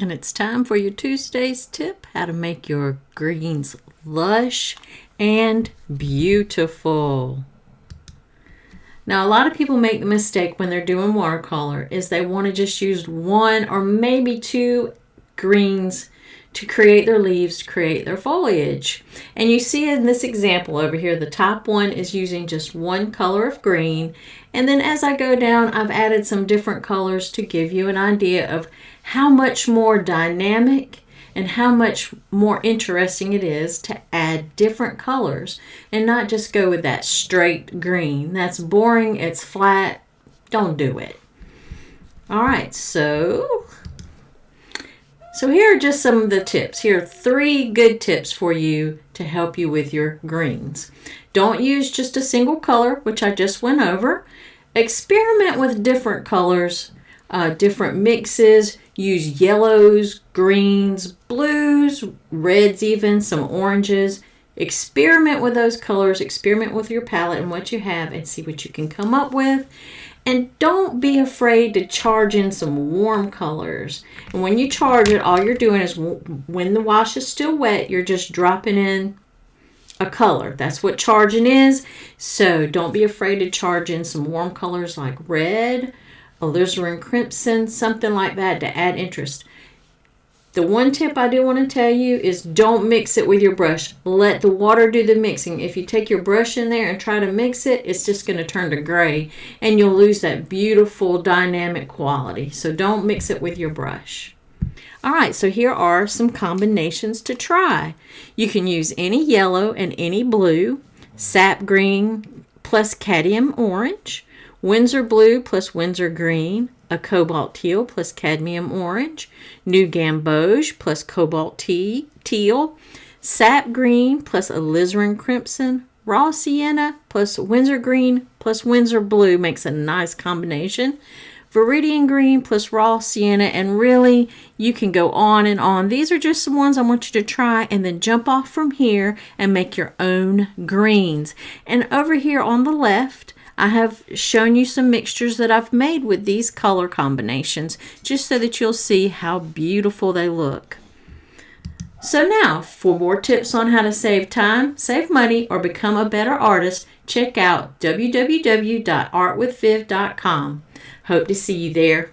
And it's time for your Tuesday's tip, how to make your greens lush and beautiful. Now, a lot of people make the mistake when they're doing watercolor is they want to just use one or maybe two greens to create their leaves, to create their foliage. And you see in this example over here, the top one is using just one color of green. And then as I go down, I've added some different colors to give you an idea of how much more dynamic and how much more interesting it is to add different colors and not just go with that straight green. That's boring, it's flat, don't do it. All right, so here are just some of the tips. Here are 3 good tips for you to help you with your greens. Don't use just a single color, which I just went over. Experiment with different colors, different mixes. Use yellows, greens, blues, reds even, some oranges. Experiment with those colors, experiment with your palette and what you have and see what you can come up with. And don't be afraid to charge in some warm colors. And when you charge it, all you're doing is when the wash is still wet, you're just dropping in a color. That's what charging is. So don't be afraid to charge in some warm colors like red, alizarin crimson, something like that to add interest. The one tip I do want to tell you is don't mix it with your brush. Let the water do the mixing. If you take your brush in there and try to mix it, it's just going to turn to gray and you'll lose that beautiful dynamic quality. So don't mix it with your brush. All right, so here are some combinations to try. You can use any yellow and any blue, sap green plus cadmium orange, Windsor blue plus Windsor green, a cobalt teal plus cadmium orange, new gamboge plus cobalt teal, sap green plus alizarin crimson, raw sienna plus Windsor green plus Windsor blue makes a nice combination. Viridian green plus raw sienna, and really you can go on and on. These are just some ones I want you to try and then jump off from here and make your own greens. And over here on the left, I have shown you some mixtures that I've made with these color combinations just so that you'll see how beautiful they look. So now, for more tips on how to save time, save money, or become a better artist, check out www.artwithviv.com. Hope to see you there.